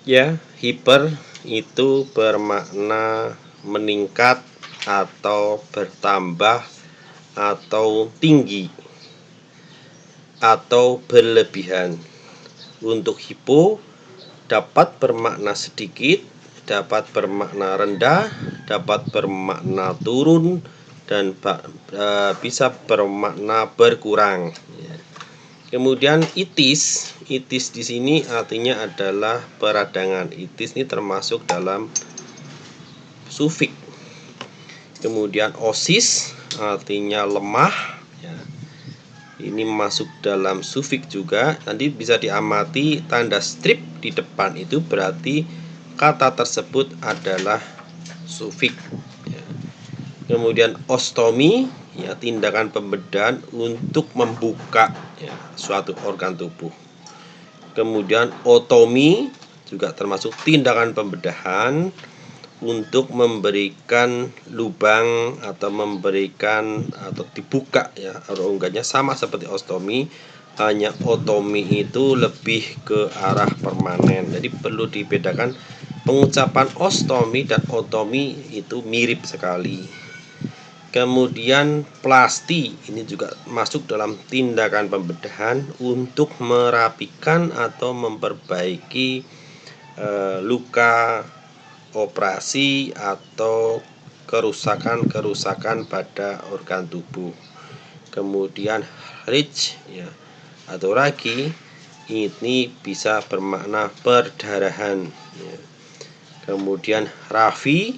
Ya, hiper itu bermakna meningkat atau bertambah atau tinggi atau berlebihan. Untuk hipo dapat bermakna sedikit, dapat bermakna rendah, dapat bermakna turun, dan bisa bermakna berkurang. Kemudian itis di sini artinya adalah peradangan. Itis ini termasuk dalam sufik. Kemudian osis artinya lemah, ya. Ini masuk dalam sufik juga. Nanti bisa diamati tanda strip di depan itu berarti kata tersebut adalah sufik, ya. Kemudian ostomi, ya, tindakan pembedahan untuk membuka, ya, suatu organ tubuh. Kemudian otomi juga termasuk tindakan pembedahan untuk memberikan lubang atau memberikan atau dibuka, ya, organnya sama seperti ostomi, hanya otomi itu lebih ke arah permanen. Jadi perlu dibedakan, pengucapan ostomi dan otomi itu mirip sekali. Kemudian plasti ini juga masuk dalam tindakan pembedahan untuk merapikan atau memperbaiki luka, operasi atau kerusakan pada organ tubuh. Kemudian ridge, ya, atau ragi ini bisa bermakna perdarahan, ya. Kemudian rafi,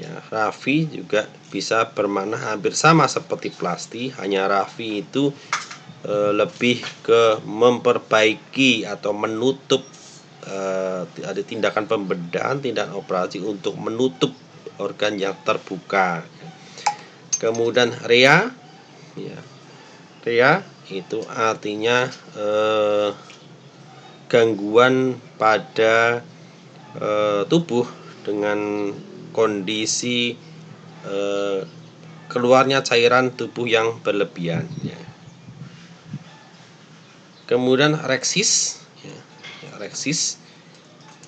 ya, rafi juga bisa bermakna hampir sama seperti plasti, hanya rafi itu lebih ke memperbaiki atau menutup, ada tindakan pembedahan, tindakan operasi untuk menutup organ yang terbuka. Kemudian rea, ya, rea itu artinya gangguan pada tubuh dengan kondisi keluarnya cairan tubuh yang berlebihan, ya. Kemudian reksis, ya, reksis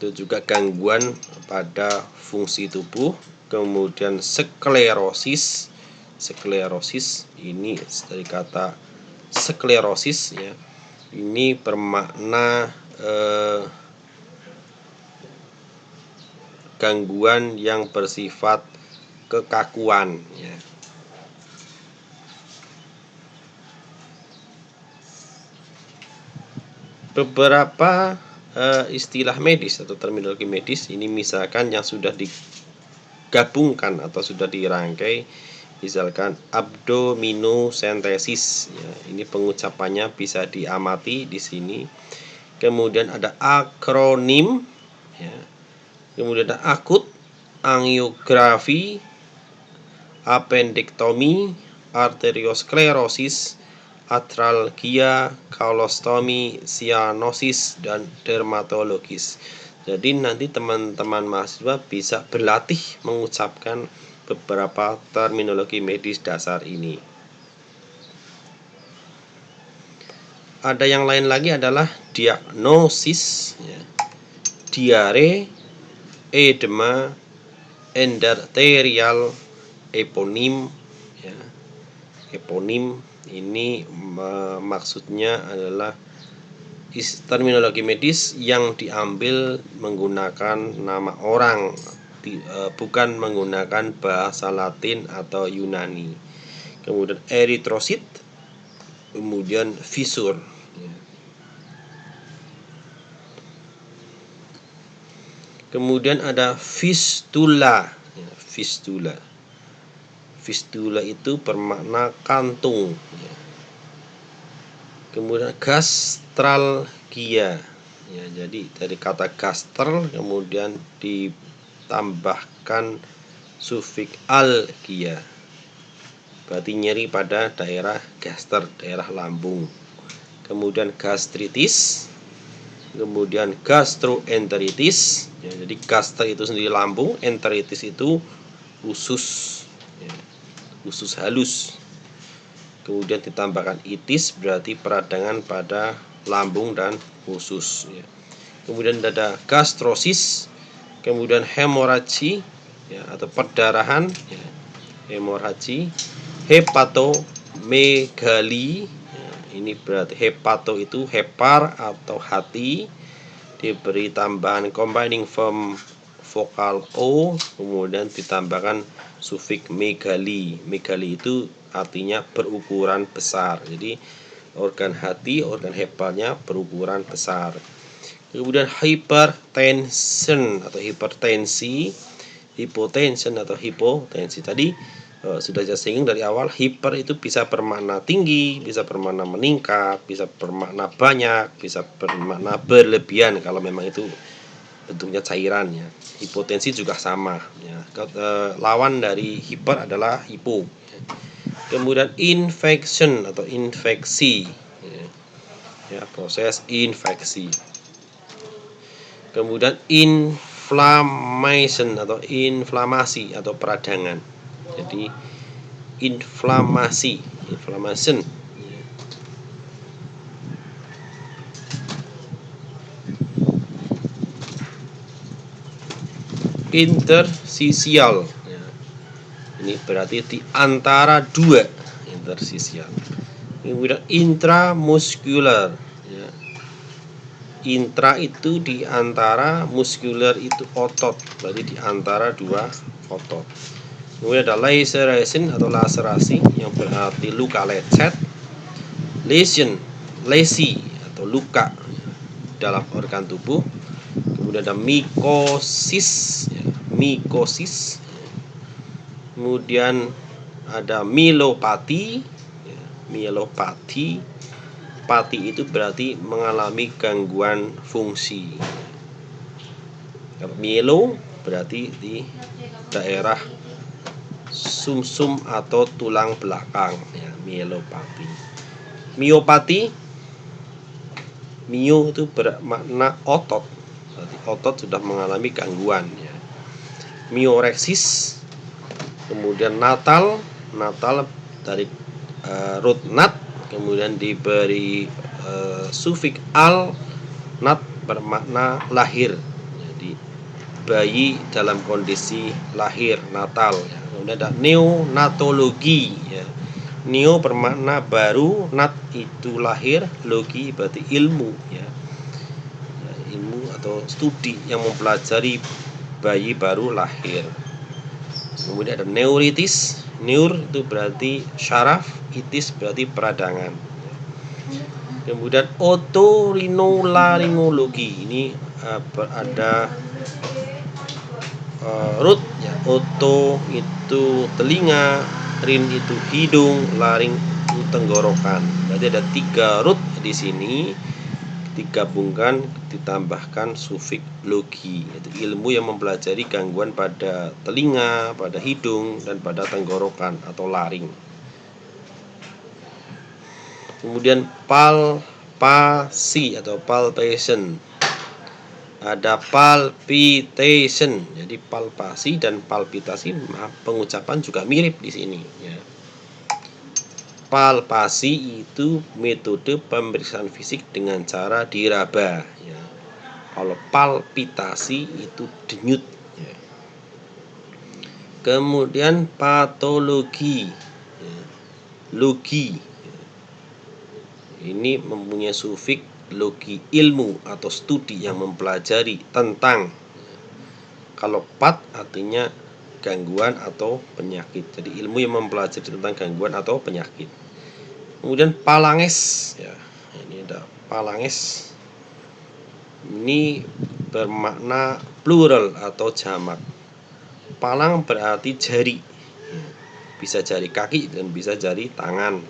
itu juga gangguan pada fungsi tubuh. Kemudian sklerosis, sklerosis ini dari kata sklerosis, ya, ini bermakna gangguan yang bersifat kekakuan, ya. Beberapa istilah medis atau terminologi medis ini misalkan yang sudah digabungkan atau sudah dirangkai, misalkan abdominosentesis, ya, ini pengucapannya bisa diamati di sini. Kemudian ada akronim, ya. Kemudian ada akut angiografi, appendektomi, arteriosklerosis, atralgia, kolostomi, sianosis, dan dermatologis. Jadi nanti teman-teman mahasiswa bisa berlatih mengucapkan beberapa terminologi medis dasar ini. Ada yang lain lagi adalah diagnosis, ya. Diare, edema, endarterial, eponim, ya. Eponim ini maksudnya adalah terminologi medis yang diambil menggunakan nama orang, bukan menggunakan bahasa Latin atau Yunani. Kemudian eritrosit, kemudian fisur, ya. Kemudian ada fistula, ya, fistula. Fistula itu bermakna kantung, ya. Kemudian gastralgia, ya, jadi dari kata gaster kemudian ditambahkan sufik algia, berarti nyeri pada daerah gaster, daerah lambung. Kemudian gastritis, kemudian gastroenteritis, ya, jadi gaster itu sendiri lambung, enteritis itu usus, ya, usus halus. Kemudian ditambahkan itis berarti peradangan pada lambung dan usus, ya. kemudian ada gastrosis, kemudian hemoragi ya, atau perdarahan ya, hemoragi, hepatomegali ya, ini berarti hepato itu hepar atau hati, diberi tambahan combining form vokal o, kemudian ditambahkan sufik megali. Megali itu artinya berukuran besar, jadi organ hati, organ hepatnya berukuran besar. Kemudian hypertension atau hipertensi, hypotension atau hipotensi. Tadi sudah saya singgung dari awal, hiper itu bisa bermakna tinggi, bisa bermakna meningkat, bisa bermakna banyak, bisa bermakna berlebihan kalau memang itu bentuknya cairan ya. Hipotensi juga sama ya. Lawan dari hiper adalah hipo ya. Kemudian infection atau infeksi ya, proses infeksi. Kemudian inflammation atau inflamasi atau peradangan. Jadi inflamasi, inflammation. Interstisial ya. Ini berarti di antara dua, interstisial. Kemudian intramuskular ya. Intra itu di antara, muskular itu otot, berarti di antara dua otot. Kemudian ada laceration atau laserasi yang berarti luka lecet, lesion, lesi atau luka dalam organ tubuh. Kemudian ada mikosis ya, mikosis. Kemudian ada mielopati ya, mielopati. Pati itu berarti mengalami gangguan fungsi. Kalau mielo berarti di daerah sumsum atau tulang belakang ya, mielopati. Miopati, mio itu bermakna otot, berarti otot sudah mengalami gangguan ya. Mioreksis, kemudian natal dari root nat, kemudian diberi sufik al, nat bermakna lahir, jadi bayi dalam kondisi lahir, natal ya. Kemudian ada neonatologi ya. Neo bermakna baru, nat itu lahir, logi berarti ilmu ya. Ilmu atau studi yang mempelajari bayi baru lahir. Kemudian ada neuritis, neur itu berarti syaraf, itis berarti peradangan. Kemudian otorinolaringologi, ini ada root ya, oto itu telinga, rin itu hidung, laring itu tenggorokan. Berarti ada 3 root di sini, digabungkan ditambahkan sufik logi, yaitu ilmu yang mempelajari gangguan pada telinga, pada hidung, dan pada tenggorokan atau laring. Kemudian palpasi atau palpation, ada palpitation, jadi palpasi dan palpitasi pengucapan juga mirip di sini ya. Palpasi itu metode pemeriksaan fisik dengan cara diraba ya. Kalau palpitasi itu denyut ya. Kemudian patologi ya. Logi ya. Ini mempunyai sufik logi, ilmu atau studi yang mempelajari tentang ya. Kalau pat artinya gangguan atau penyakit, jadi ilmu yang mempelajari tentang gangguan atau penyakit. Kemudian palanges ya, ini ada palanges, ini bermakna plural atau jamak. Palang berarti jari, bisa jari kaki dan bisa jari tangan.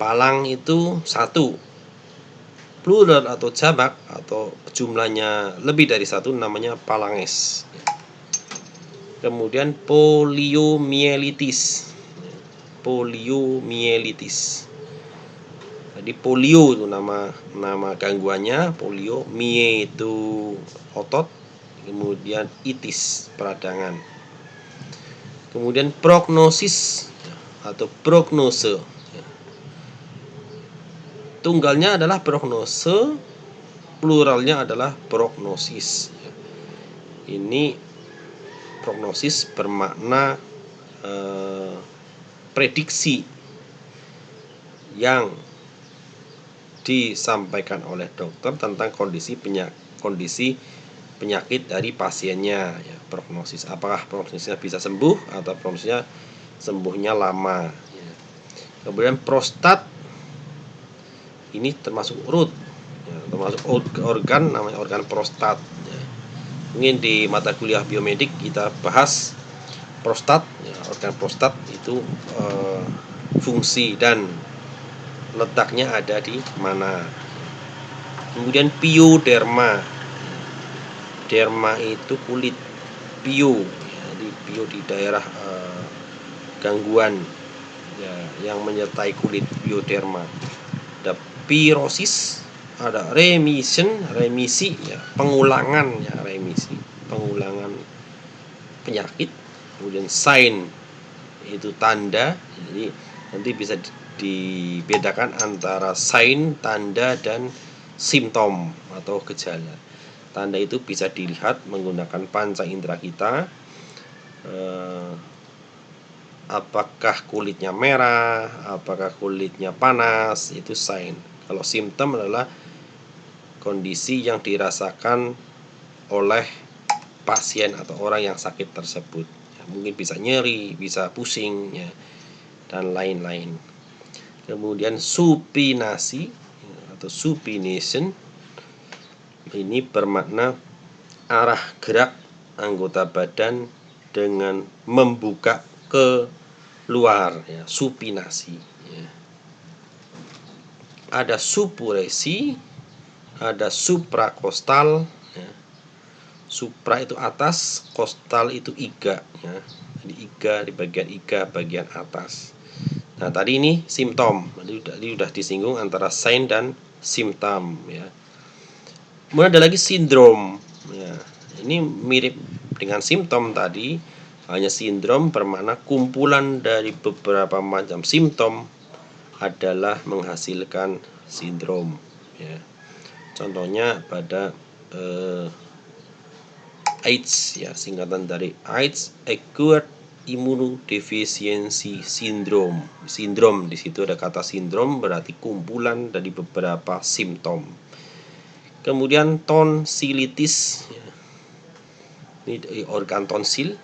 Palang itu 1, plural atau jamak atau jumlahnya lebih dari 1 namanya palanges. Kemudian poliomielitis, poliomielitis. Jadi polio itu nama gangguannya, polio, mie itu otot, kemudian itis peradangan. Kemudian prognosis atau prognose. Tunggalnya adalah prognose, pluralnya adalah prognosis. Ini prognosis bermakna prediksi yang disampaikan oleh dokter tentang kondisi penyakit dari pasiennya, ya, prognosis. Apakah prognosisnya bisa sembuh atau prognosisnya sembuhnya lama, ya. Kemudian prostat ini termasuk urut, ya, termasuk organ, namanya organ prostat, ya. Mungkin di mata kuliah biomedik kita bahas prostat, ya, organ prostat itu fungsi dan letaknya ada di mana. Kemudian pioderma, derma itu kulit, pio, jadi pio di daerah gangguan, ya, yang menyertai kulit, pioderma. Ada pirosis, ada remisi, ya, pengulangan, ya, pengulangan penyakit. Kemudian sign itu tanda, jadi nanti bisa dibedakan antara sign, tanda, dan simptom atau gejala. Tanda itu bisa dilihat menggunakan panca indera kita, apakah kulitnya merah, apakah kulitnya panas, itu sign. Kalau simptom adalah kondisi yang dirasakan oleh pasien atau orang yang sakit tersebut, ya, mungkin bisa nyeri, bisa pusing, ya, dan lain-lain. Kemudian supinasi atau supination ini bermakna arah gerak anggota badan dengan membuka ke luar, ya, supinasi, ya. Ada supuresi, ada suprakostal, ya. Supra itu atas, kostal itu iga, ya. Jadi iga di bagian iga bagian atas. Nah, tadi ini simptom. Tadi sudah disinggung antara sign dan simptom, ya. Kemudian ada lagi sindrom, ya. Ini mirip dengan simptom tadi, hanya sindrom bermakna kumpulan dari beberapa macam simptom adalah menghasilkan sindrom, ya. Contohnya pada AIDS, ya, singkatan dari AIDS, Acquired Immunodeficiency Syndrome. Sindrom, di situ ada kata sindrom, berarti kumpulan dari beberapa simptom. Kemudian tonsilitis, ya. Ini organ tonsil,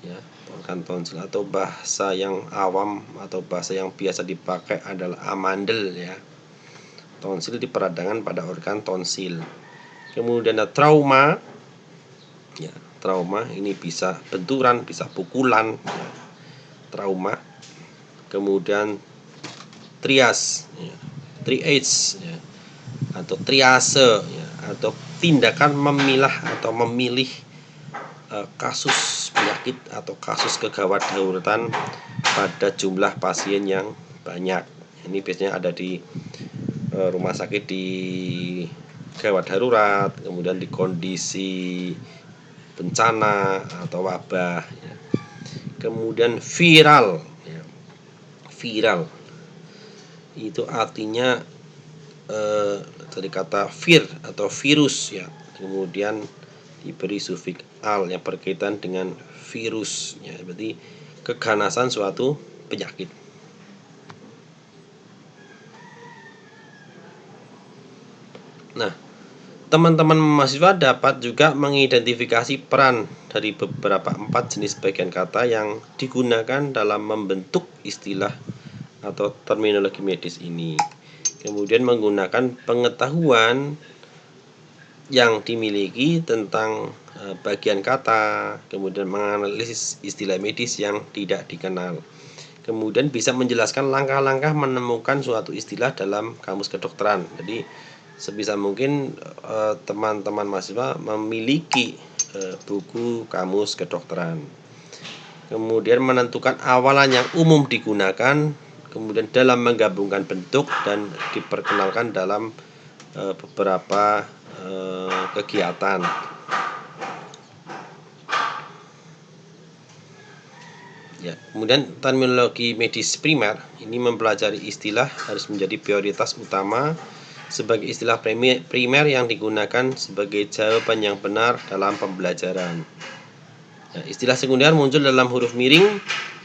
ya, organ tonsil, atau bahasa yang awam atau bahasa yang biasa dipakai adalah amandel, ya. Tonsil di peradangan pada organ tonsil. Kemudian ada trauma, ya, trauma ini bisa benturan, bisa pukulan, ya, trauma. Kemudian trias, ya, triage, ya, atau triase, ya, atau tindakan memilah atau memilih kasus penyakit atau kasus kegawat daulatan pada jumlah pasien yang banyak. Ini biasanya ada di rumah sakit di gawat darurat, kemudian di kondisi bencana atau wabah, ya. Kemudian viral, ya. Viral itu artinya dari kata vir atau virus, ya, kemudian diberi sufiks al yang berkaitan dengan virus, ya, berarti keganasan suatu penyakit. Nah, teman-teman mahasiswa dapat juga mengidentifikasi peran dari beberapa 4 jenis bagian kata yang digunakan dalam membentuk istilah atau terminologi medis ini. Kemudian menggunakan pengetahuan yang dimiliki tentang bagian kata, kemudian menganalisis istilah medis yang tidak dikenal. Kemudian bisa menjelaskan langkah-langkah menemukan suatu istilah dalam kamus kedokteran. Jadi sebisa mungkin teman-teman mahasiswa memiliki buku kamus kedokteran. Kemudian menentukan awalan yang umum digunakan, kemudian dalam menggabungkan bentuk dan diperkenalkan dalam beberapa kegiatan. Ya, kemudian terminologi medis primer ini mempelajari istilah harus menjadi prioritas utama sebagai istilah primer yang digunakan sebagai jawaban yang benar dalam pembelajaran. Nah, istilah sekunder muncul dalam huruf miring.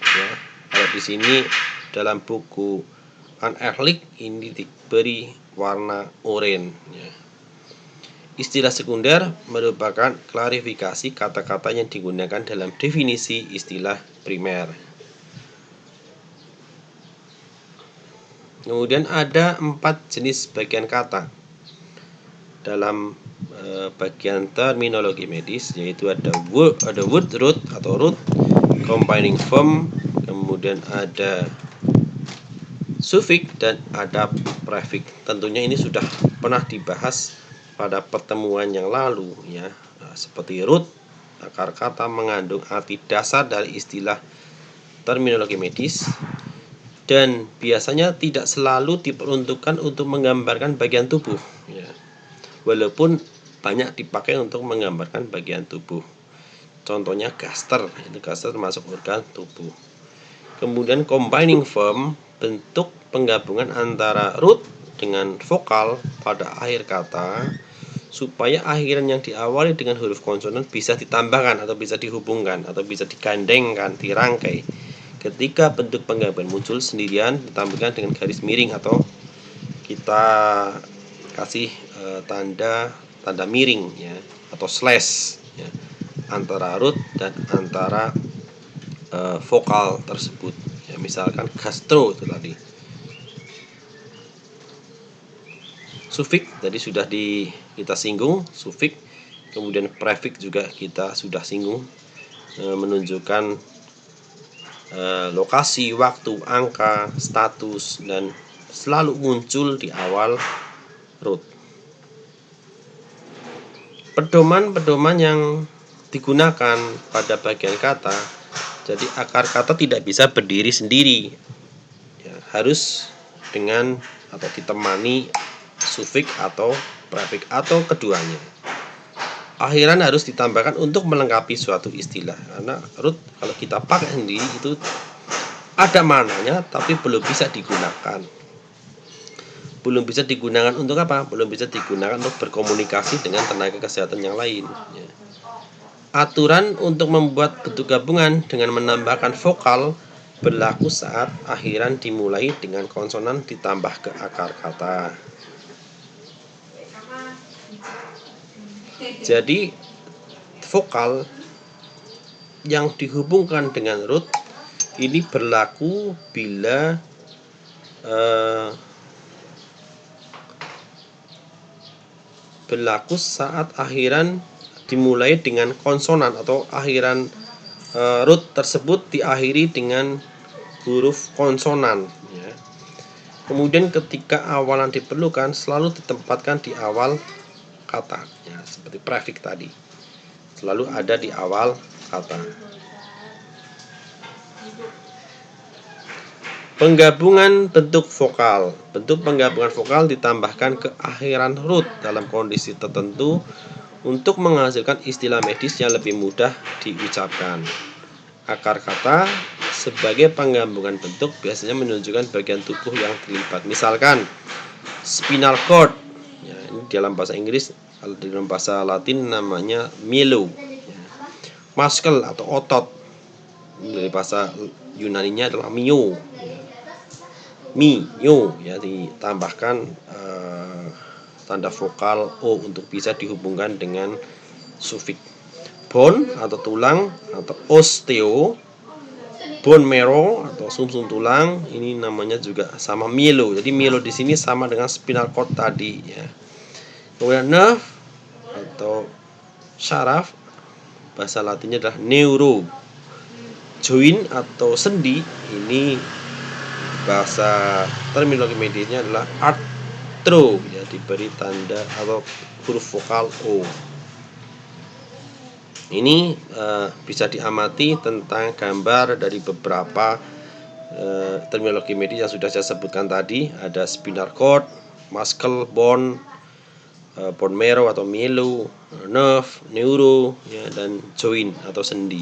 Ya, kalau di sini dalam buku An-Ehlik ini diberi warna oranye. Ya. Istilah sekunder merupakan klarifikasi kata-kata yang digunakan dalam definisi istilah primer. Kemudian ada 4 jenis bagian kata dalam bagian terminologi medis, yaitu ada word root atau root, combining form, kemudian ada suffix dan ada prefix. Tentunya ini sudah pernah dibahas pada pertemuan yang lalu ya. Nah, seperti root, akar kata mengandung arti dasar dari istilah terminologi medis dan biasanya tidak selalu diperuntukkan untuk menggambarkan bagian tubuh ya. Walaupun banyak dipakai untuk menggambarkan bagian tubuh. Contohnya gaster, itu gaster termasuk organ tubuh. Kemudian combining form, bentuk penggabungan antara root dengan vokal pada akhir kata supaya akhiran yang diawali dengan huruf konsonan bisa ditambahkan atau bisa dihubungkan atau bisa digandengkan, dirangkai. Ketika bentuk penggabungan muncul sendirian ditampilkan dengan garis miring atau kita kasih tanda miring ya atau slash ya, antara root dan antara vokal tersebut ya, misalkan gastro itu tadi. Suffix tadi sudah kita singgung, suffix. Kemudian prefix juga kita sudah singgung, menunjukkan lokasi, waktu, angka, status, dan selalu muncul di awal root. Pedoman-pedoman yang digunakan pada bagian kata, jadi akar kata tidak bisa berdiri sendiri ya, harus dengan atau ditemani suffix atau prefix atau keduanya. Akhiran harus ditambahkan untuk melengkapi suatu istilah, karena root kalau kita pakai sendiri itu ada maknanya tapi belum bisa digunakan. Belum bisa digunakan untuk apa? Belum bisa digunakan untuk berkomunikasi dengan tenaga kesehatan yang lain ya. Aturan untuk membuat bentuk gabungan dengan menambahkan vokal berlaku saat akhiran dimulai dengan konsonan ditambah ke akar kata. Jadi vokal yang dihubungkan dengan root ini berlaku bila berlaku saat akhiran dimulai dengan konsonan atau akhiran root tersebut diakhiri dengan huruf konsonan ya. Kemudian ketika awalan diperlukan selalu ditempatkan di awal kata ya, seperti prefix tadi selalu ada di awal kata. Penggabungan bentuk vokal. Bentuk penggabungan vokal ditambahkan ke akhiran root dalam kondisi tertentu untuk menghasilkan istilah medis yang lebih mudah diucapkan. Akar kata sebagai penggabungan bentuk biasanya menunjukkan bagian tubuh yang terlibat. Misalkan spinal cord ya, ini dalam bahasa Inggris, kalau dalam bahasa Latin namanya myelo ya. Muscle atau otot, dari bahasa Yunaninya adalah myo ya. Myo ya, ditambahkan tanda vokal o untuk bisa dihubungkan dengan suffix. Bone atau tulang atau osteo, bone marrow atau sumsum tulang, ini namanya juga sama myelo. Jadi myelo di sini sama dengan spinal cord tadi ya. Kemudian nerve atau syaraf, bahasa Latinnya adalah neuro. Joint atau sendi, ini bahasa terminologi medisnya adalah arthro ya, diberi tanda atau huruf vokal o. Ini bisa diamati tentang gambar dari beberapa terminologi medis yang sudah saya sebutkan tadi. Ada spinal cord, muscle, bone, bone marrow atau myelo, nerve, neuro ya, dan joint atau sendi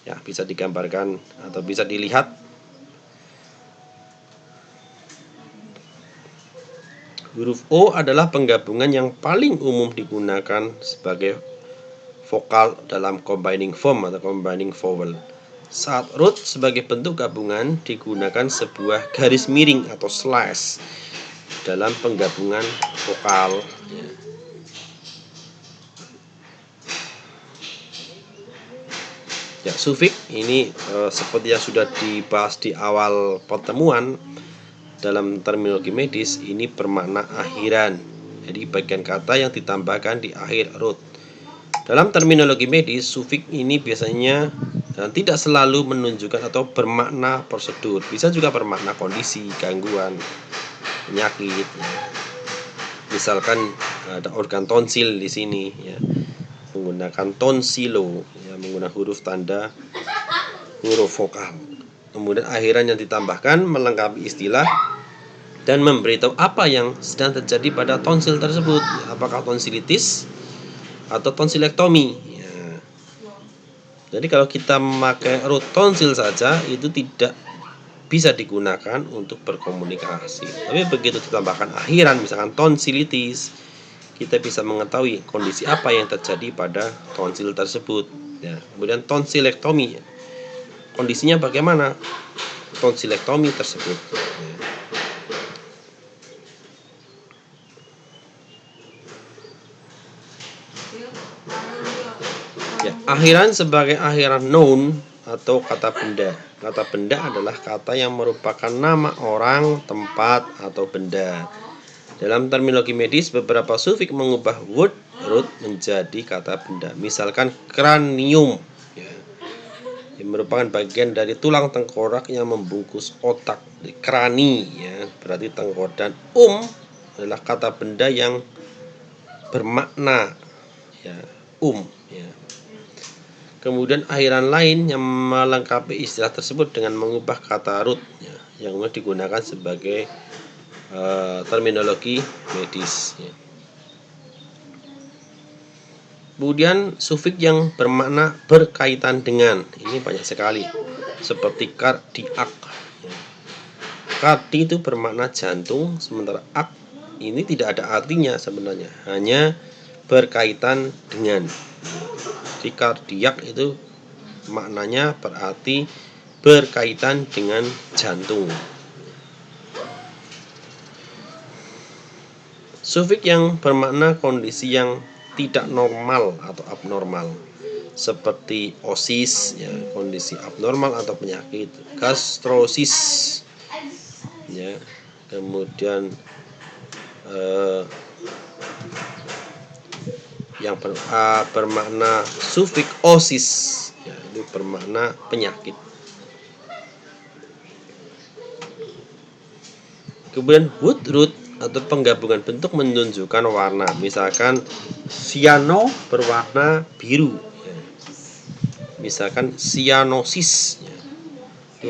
ya, bisa digambarkan atau bisa dilihat. Huruf O adalah penggabungan yang paling umum digunakan sebagai vokal dalam combining form atau combining vowel. Saat root sebagai bentuk gabungan digunakan sebuah garis miring atau slash dalam penggabungan vokal. Ya, sufiks ini seperti yang sudah dibahas di awal pertemuan dalam terminologi medis, ini bermakna akhiran. Jadi bagian kata yang ditambahkan di akhir root. Dalam terminologi medis, sufiks ini biasanya tidak selalu menunjukkan atau bermakna prosedur. Bisa juga bermakna kondisi, gangguan, penyakit. Ya. Misalkan ada organ tonsil di sini, ya, menggunakan tonsilo, ya, menggunakan huruf tanda huruf vokal. Kemudian akhiran yang ditambahkan melengkapi istilah dan memberitahu apa yang sedang terjadi pada tonsil tersebut, apakah tonsilitis atau tonsilektomi. Ya. Jadi kalau kita memakai root tonsil saja itu tidak bisa digunakan untuk berkomunikasi. Tapi begitu ditambahkan akhiran, misalkan tonsilitis, kita bisa mengetahui kondisi apa yang terjadi pada tonsil tersebut. Ya. Kemudian tonsilektomi, kondisinya bagaimana tonsilektomi tersebut. Ya, akhiran sebagai akhiran noun atau kata benda. Kata benda adalah kata yang merupakan nama orang, tempat, atau benda. Dalam terminologi medis, beberapa sufiks mengubah word root menjadi kata benda. Misalkan kranium, ya, yang merupakan bagian dari tulang tengkorak yang membungkus otak. Krani, ya, berarti tengkorak. Dan adalah kata benda yang bermakna, ya, ya. Kemudian akhiran lain yang melengkapi istilah tersebut dengan mengubah kata root, ya, yang digunakan sebagai terminologi medis. Ya. Kemudian sufiks yang bermakna berkaitan dengan, ini banyak sekali, seperti kardiak. Ya. Kardi itu bermakna jantung, sementara ak ini tidak ada artinya sebenarnya, hanya berkaitan dengan. Di kardiak itu maknanya berarti berkaitan dengan jantung. Sufiks yang bermakna kondisi yang tidak normal atau abnormal, seperti osis, ya, kondisi abnormal atau penyakit, gastrosis, ya, kemudian yang bermakna sufiks osis, ya, itu bermakna penyakit. Kemudian wood root atau penggabungan bentuk menunjukkan warna. Misalkan cyano berwarna biru, ya. Misalkan cyanosis, ya.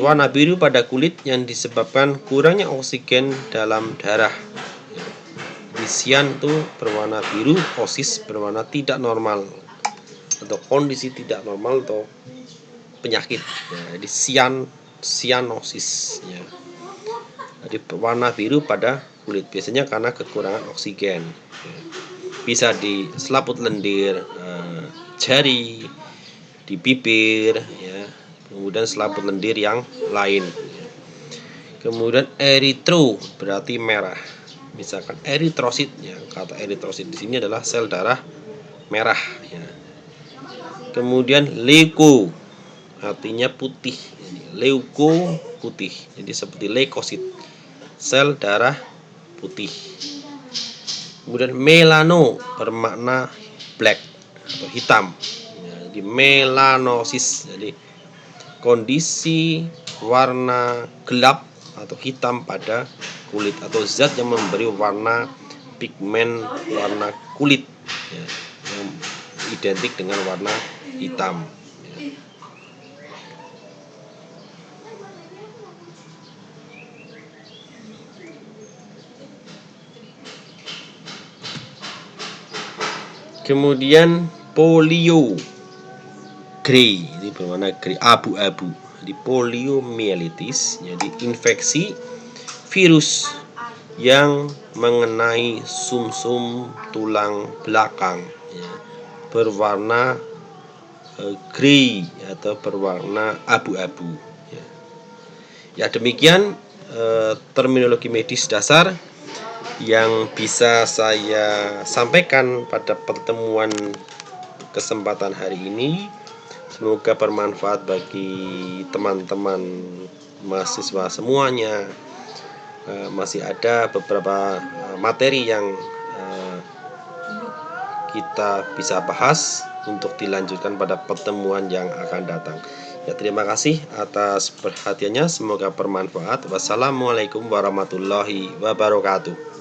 Warna biru pada kulit yang disebabkan kurangnya oksigen dalam darah. Cyan itu berwarna biru, osis berwarna tidak normal atau kondisi tidak normal atau penyakit. Ya, jadi cyanosis, ya. Jadi warna biru pada kulit biasanya karena kekurangan oksigen. Ya. Bisa di selaput lendir, jari, di bibir, ya. Kemudian selaput lendir yang lain. Ya. Kemudian eritro berarti merah. Misalkan eritrosit, ya, kata eritrosit di sini adalah sel darah merah, ya. Kemudian leuko artinya putih, leuko putih, jadi seperti leukosit, sel darah putih. Kemudian melano bermakna black atau hitam, ya, jadi melanosis, jadi kondisi warna gelap atau hitam pada kulit atau zat yang memberi warna pigmen warna kulit, ya, yang identik dengan warna hitam. Ya. Kemudian polio grey, ini berwarna grey abu-abu. Di poliomielitis, jadi infeksi virus yang mengenai sumsum tulang belakang, ya, berwarna grey atau berwarna abu-abu. Ya, demikian terminologi medis dasar yang bisa saya sampaikan pada pertemuan kesempatan hari ini. Semoga bermanfaat bagi teman-teman mahasiswa semuanya. Masih ada beberapa materi yang kita bisa bahas untuk dilanjutkan pada pertemuan yang akan datang. Ya, terima kasih atas perhatiannya, semoga bermanfaat. Wassalamualaikum warahmatullahi wabarakatuh.